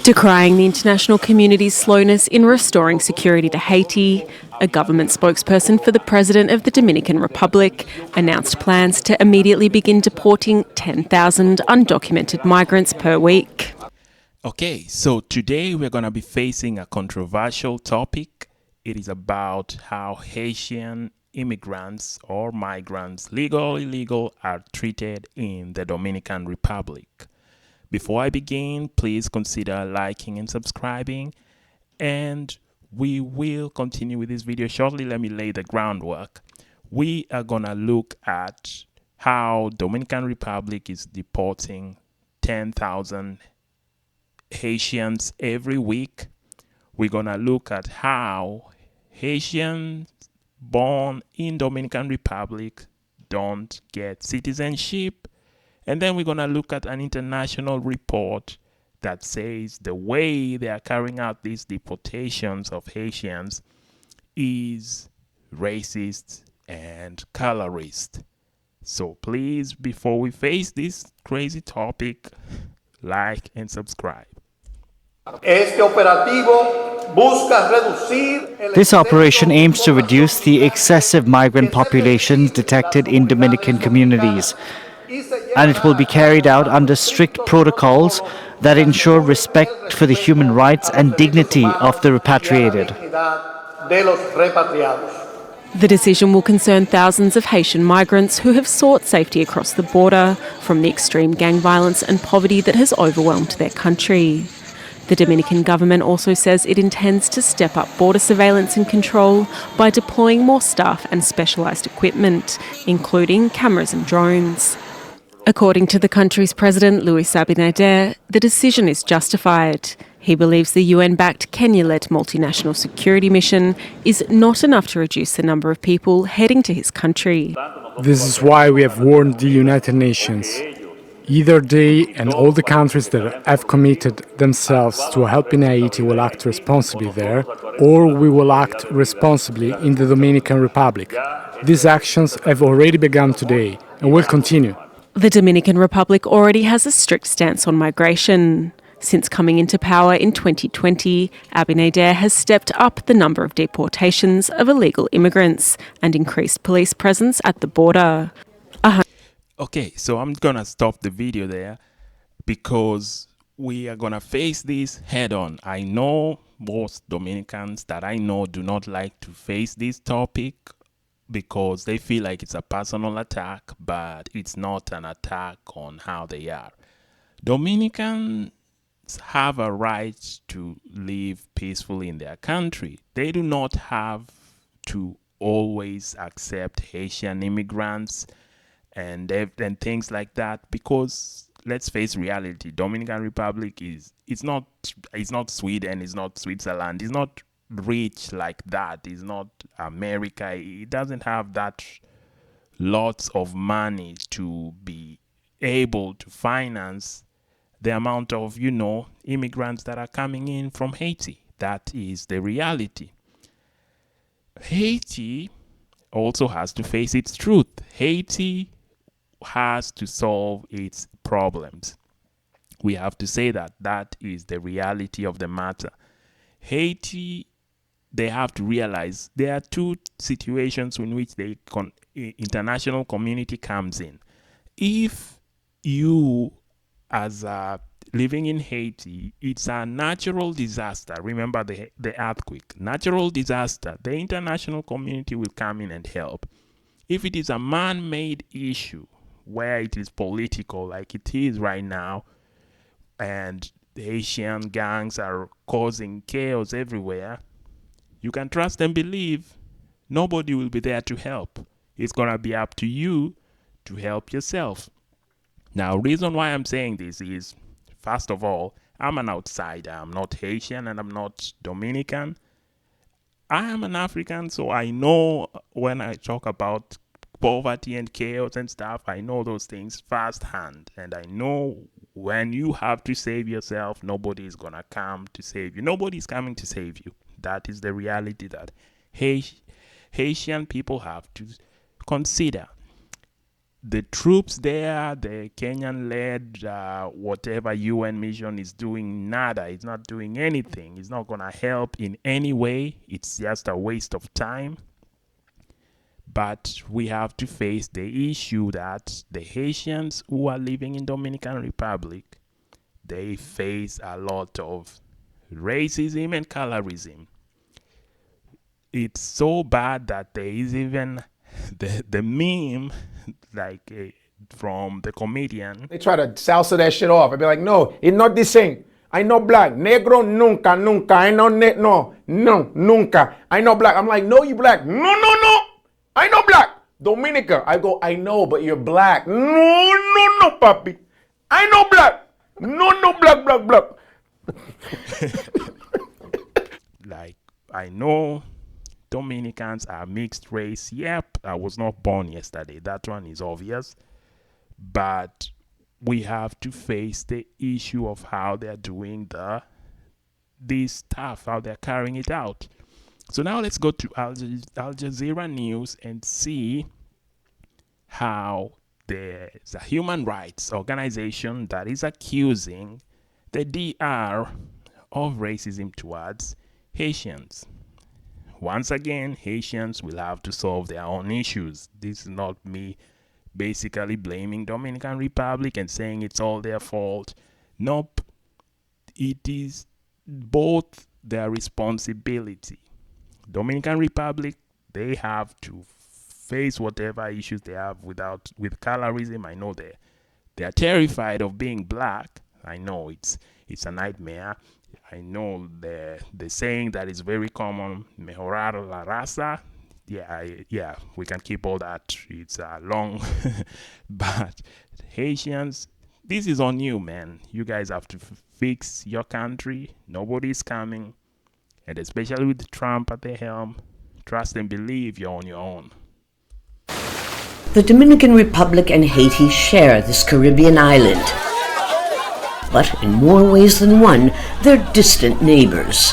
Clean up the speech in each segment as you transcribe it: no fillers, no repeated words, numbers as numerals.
Decrying the international community's slowness in restoring security to Haiti, a government spokesperson for the President of the Dominican Republic announced plans to immediately begin deporting 10,000 undocumented migrants per week. Okay, so today we're going to be facing a controversial topic. It is about how Haitian immigrants or migrants, legal or illegal, are treated in the Dominican Republic. Before I begin, please consider liking and subscribing, and we will continue with this video shortly. Let me lay the groundwork. We are gonna look at how Dominican Republic is deporting 10,000 Haitians every week. We're gonna look at how Haitians born in Dominican Republic don't get citizenship. And then we're going to look at an international report that says the way they are carrying out these deportations of Haitians is racist and colorist. So please, before we face this crazy topic, like and subscribe. This operation aims to reduce the excessive migrant populations detected in Dominican communities, and it will be carried out under strict protocols that ensure respect for the human rights and dignity of the repatriated. The decision will concern thousands of Haitian migrants who have sought safety across the border from the extreme gang violence and poverty that has overwhelmed their country. The Dominican government also says it intends to step up border surveillance and control by deploying more staff and specialised equipment, including cameras and drones. According to the country's president, Luis Abinader, the decision is justified. He believes the UN-backed Kenya-led multinational security mission is not enough to reduce the number of people heading to his country. This is why we have warned the United Nations. Either they and all the countries that have committed themselves to helping Haiti will act responsibly there, or we will act responsibly in the Dominican Republic. These actions have already begun today and will continue. The Dominican Republic already has a strict stance on migration. Since coming into power in 2020, Abinader has stepped up the number of deportations of illegal immigrants and increased police presence at the border. Okay, so I'm gonna stop the video there because we are gonna face this head on. I know most Dominicans that I know do not like to face this topic because they feel like it's a personal attack, but it's not an attack on how they are. Dominicans have a right to live peacefully in their country. They do not have to always accept Haitian immigrants and things like that, because let's face reality, Dominican Republic is not Sweden, it's not Switzerland, it's not rich like that, it's not America. It doesn't have that lots of money to be able to finance the amount of immigrants that are coming in from Haiti. That is the reality. Haiti also has to face its truth. Haiti has to solve its problems. We have to say that is the reality of the matter. Haiti, they have to realize there are two situations in which the international community comes in. If you, as living in Haiti, it's a natural disaster. Remember the earthquake, natural disaster. The international community will come in and help. If it is a man-made issue where it is political, like it is right now, and the Haitian gangs are causing chaos everywhere, you can trust and believe nobody will be there to help. It's gonna be up to you to help yourself. Now, reason why I'm saying this is, first of all, I'm an outsider. I'm not Haitian and I'm not Dominican. I am an African, so I know when I talk about poverty and chaos and stuff, I know those things firsthand. And I know when you have to save yourself, nobody is going to come to save you. Nobody is coming to save you. That is the reality that Haitian people have to consider. the troops there, the Kenyan-led whatever UN mission is doing, nada. It's not doing anything. It's not going to help in any way. It's just a waste of time. But we have to face the issue that the Haitians who are living in Dominican Republic, they face a lot of racism and colorism. It's so bad that there is even the meme like from the comedian. They try to salsa that shit off. I'd be like, no, it's not the same. I know black. Negro nunca, nunca. I know no, nunca. I know black. I'm like, no, you black. No. I know black. Dominica. I go, I know, but you're black. No, papi. I know black. No, black. Like, I know Dominicans are mixed race. Yep, I was not born yesterday. That one is obvious. But we have to face the issue of how they're doing this stuff, how they're carrying it out. So now let's go to Al Jazeera News and see how there's a human rights organization that is accusing the DR of racism towards Haitians. Once again, Haitians will have to solve their own issues. This is not me basically blaming Dominican Republic and saying it's all their fault. Nope. It is both their responsibility. Dominican Republic, they have to face whatever issues they have with colorism. I know they're terrified of being black. I know it's a nightmare. I know the saying that is very common, mejorar la raza. Yeah, we can keep all that. It's long. But Haitians, this is on you, man. You guys have to fix your country. Nobody's coming. And especially with Trump at the helm, trust and believe you're on your own. The Dominican Republic and Haiti share this Caribbean island. But in more ways than one, they're distant neighbors.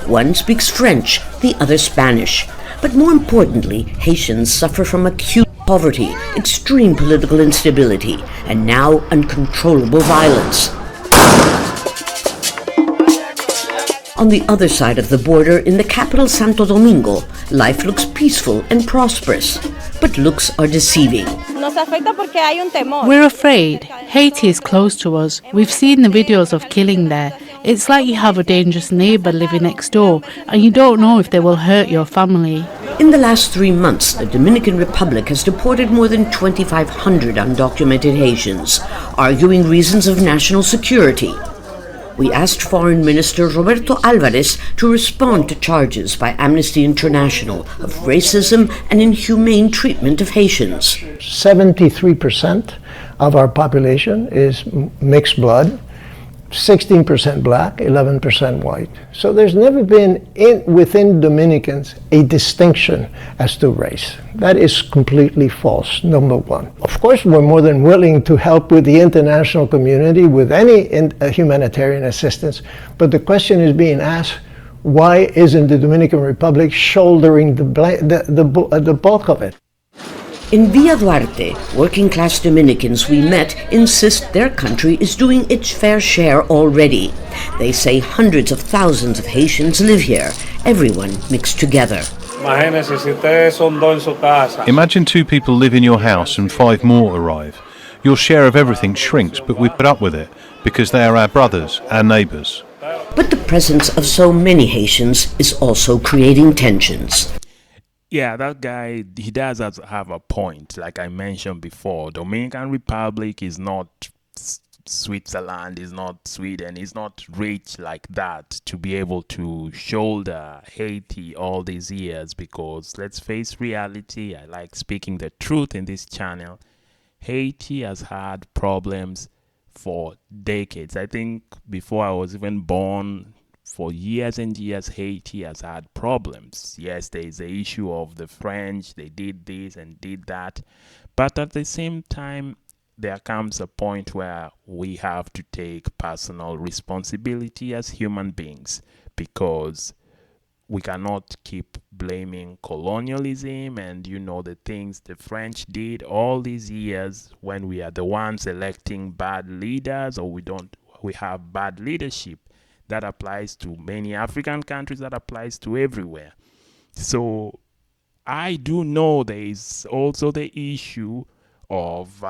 One speaks French, the other Spanish. But more importantly, Haitians suffer from acute poverty, extreme political instability, and now uncontrollable violence. On the other side of the border, in the capital Santo Domingo, life looks peaceful and prosperous. But looks are deceiving. We're afraid. Haiti is close to us. We've seen the videos of killing there. It's like you have a dangerous neighbour living next door, and you don't know if they will hurt your family. In the last 3 months, the Dominican Republic has deported more than 2,500 undocumented Haitians, arguing reasons of national security. We asked Foreign Minister Roberto Alvarez to respond to charges by Amnesty International of racism and inhumane treatment of Haitians. 73% of our population is mixed blood, 16% black, 11% white. So there's never been within Dominicans a distinction as to race. That is completely false, number one. Of course, we're more than willing to help with the international community with any humanitarian assistance, but the question is being asked, why isn't the Dominican Republic shouldering the bulk of it? In Villa Duarte, working-class Dominicans we met insist their country is doing its fair share already. They say hundreds of thousands of Haitians live here, everyone mixed together. Imagine 2 people live in your house and 5 more arrive. Your share of everything shrinks, but we put up with it because they are our brothers, our neighbours. But the presence of so many Haitians is also creating tensions. Yeah, that guy, he does have a point. Like I mentioned before, Dominican Republic is not Switzerland, is not Sweden, is not rich like that to be able to shoulder Haiti all these years, because let's face reality, I like speaking the truth in this channel. Haiti has had problems for decades. I think before I was even born, for years and years, Haiti has had problems. Yes, there is the issue of the French, they did this and did that. But at the same time, there comes a point where we have to take personal responsibility as human beings, because we cannot keep blaming colonialism and, the things the French did all these years when we are the ones electing bad leaders, or we have bad leadership. That applies to many African countries, that applies to everywhere. So I do know there is also the issue of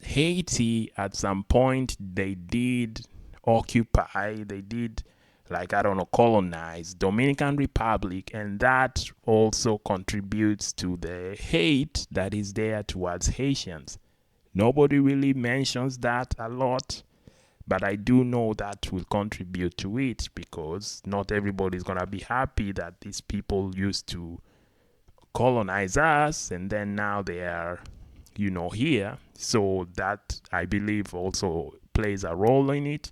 Haiti. At some point they did occupy, they did, colonize Dominican Republic, and that also contributes to the hate that is there towards Haitians. Nobody really mentions that a lot, but I do know that will contribute to it, because not everybody is going to be happy that these people used to colonize us and then now they are, here. So that, I believe, also plays a role in it.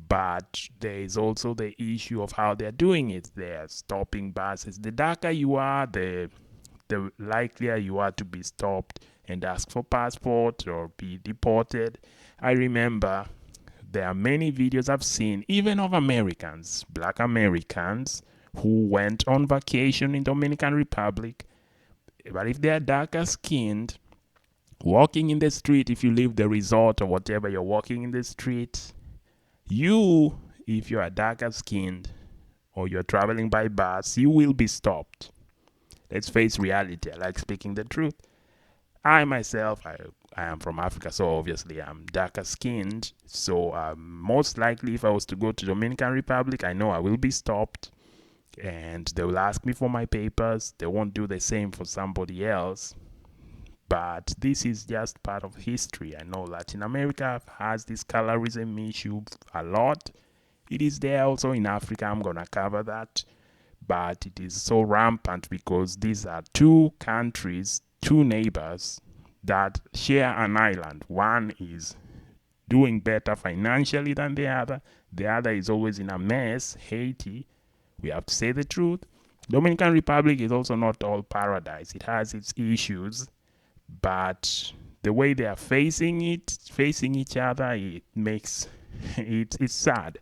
But there is also the issue of how they're doing it. They're stopping buses. The darker you are, the likelier you are to be stopped and ask for passport or be deported. I remember there are many videos I've seen, even of Americans, black Americans, who went on vacation in Dominican Republic. But if they are darker skinned, walking in the street, if you leave the resort or whatever, you're walking in the street, if you are darker skinned or you're traveling by bus, you will be stopped. Let's face reality. I like speaking the truth. I myself, I am from Africa, so obviously I'm darker skinned. So most likely if I was to go to Dominican Republic, I know I will be stopped and they will ask me for my papers. They won't do the same for somebody else. But this is just part of history. I know Latin America has this colorism issue a lot. It is there also in Africa. I'm going to cover that. But it is so rampant because these are two countries, two neighbors that share an island. One is doing better financially than the other. The other is always in a mess, Haiti. We have to say the truth. Dominican Republic is also not all paradise. It has its issues. But the way they are facing each other, it makes it's sad.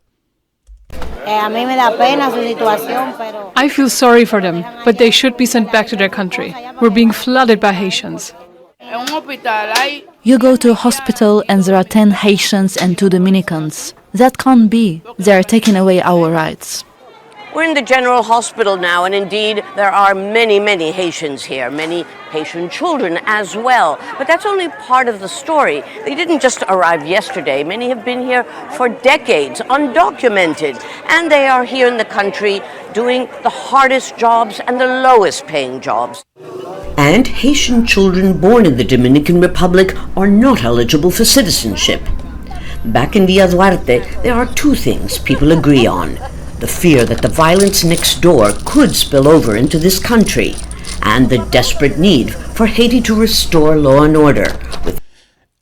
I feel sorry for them, but they should be sent back to their country. We're being flooded by Haitians. You go to a hospital and there are 10 Haitians and 2 Dominicans. That can't be. They are taking away our rights. We're in the general hospital now, and indeed there are many, many Haitians here, many Haitian children as well. But that's only part of the story. They didn't just arrive yesterday. Many have been here for decades, undocumented, and they are here in the country doing the hardest jobs and the lowest paying jobs. And Haitian children born in the Dominican Republic are not eligible for citizenship. Back in Villa Duarte, there are 2 things people agree on: the fear that the violence next door could spill over into this country, and the desperate need for Haiti to restore law and order.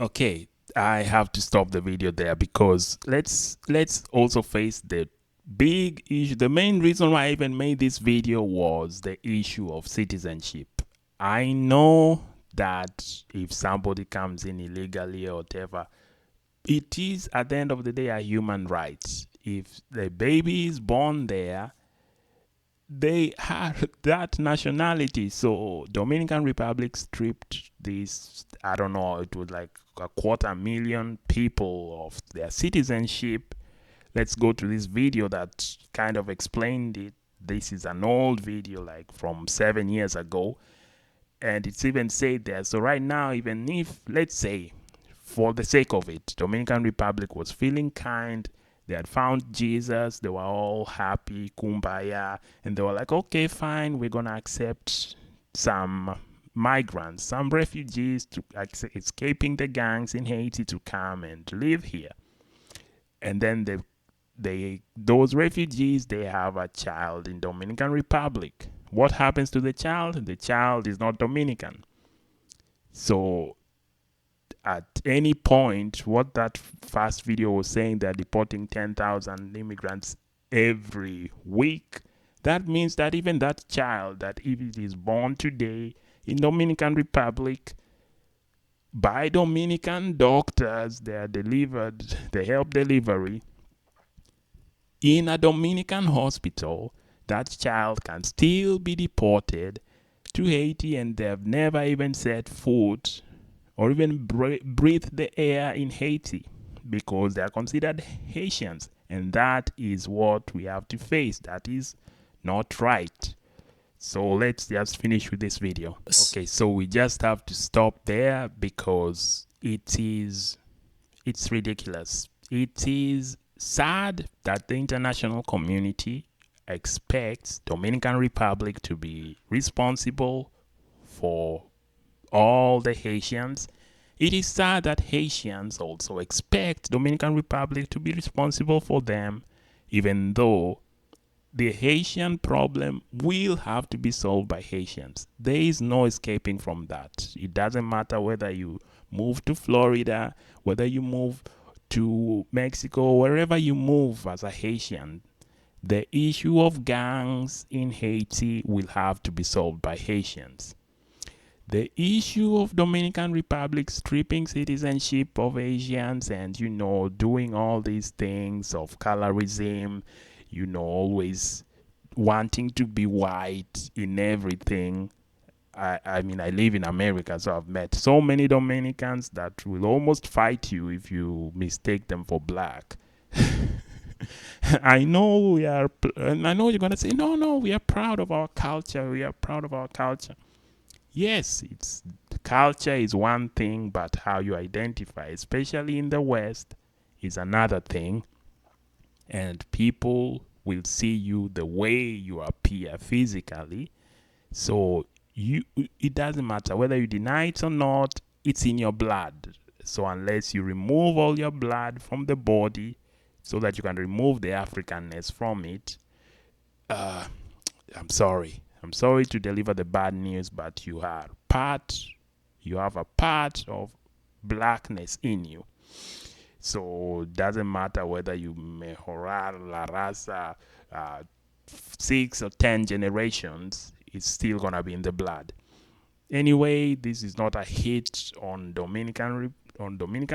Okay, I have to stop the video there because let's also face the big issue. The main reason why I even made this video was the issue of citizenship. I know that if somebody comes in illegally or whatever, it is at the end of the day a human right. If the baby is born there, they have that nationality. So Dominican Republic stripped this, I don't know, it was like 250,000 people of their citizenship. Let's go to this video that kind of explained it. This is an old video, like from 7 years ago. And it's even said there. So right now, even if, let's say, for the sake of it, Dominican Republic was feeling kind, they had found Jesus, they were all happy, kumbaya, and they were like, okay, fine, we're going to accept some migrants, some refugees to escaping the gangs in Haiti to come and live here. And then those refugees, they have a child in Dominican Republic. What happens to the child? The child is not Dominican. So at any point, what that first video was saying, they're deporting 10,000 immigrants every week. That means that even that child, that if it is born today in Dominican Republic by Dominican doctors, they are delivered, they help delivery, in a Dominican hospital, that child can still be deported to Haiti, and they've never even set foot or even breathe the air in Haiti because they are considered Haitians. And that is what we have to face. That is not right. So let's just finish with this video. Okay, so we just have to stop there because it's ridiculous. It is sad that the international community expects Dominican Republic to be responsible for all the Haitians. It is sad that Haitians also expect Dominican Republic to be responsible for them, even though the Haitian problem will have to be solved by Haitians. There is no escaping from that. It doesn't matter whether you move to Florida, whether you move to Mexico, wherever you move as a Haitian, the issue of gangs in Haiti will have to be solved by Haitians. The issue of Dominican Republic stripping citizenship of Asians and, doing all these things of colorism, always wanting to be white in everything. I mean, I live in America, so I've met so many Dominicans that will almost fight you if you mistake them for black. I know and I know you're going to say, no, we are proud of our culture. We are proud of our culture. Yes, culture is one thing, but how you identify, especially in the West, is another thing. And people will see you the way you appear physically. So it doesn't matter whether you deny it or not, it's in your blood. So unless you remove all your blood from the body so that you can remove the Africanness from it, I'm sorry. I'm sorry to deliver the bad news, but you have a part of blackness in you. So it doesn't matter whether you mejorar la raza 6 or 10 generations, it's still going to be in the blood. Anyway, this is not a hit on Dominican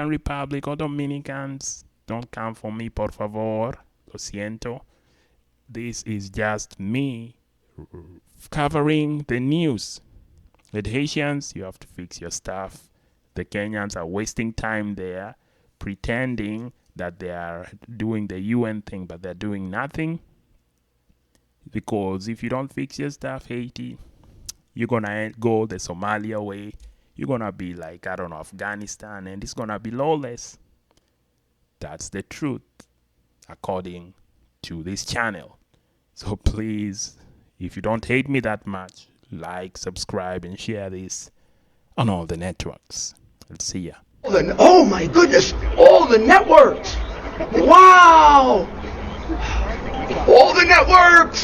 Republic or Dominicans. Don't come for me, por favor. Lo siento. This is just me covering the news. With Haitians, you have to fix your stuff. The Kenyans are wasting time there, pretending that they are doing the UN thing, but they're doing nothing. Because if you don't fix your stuff, Haiti, you're going to go the Somalia way. You're going to be like, Afghanistan, and it's going to be lawless. That's the truth, according to this channel. So please, if you don't hate me that much, like, subscribe, and share this on all the networks. I'll see ya. Oh my goodness, all the networks! Wow! All the networks!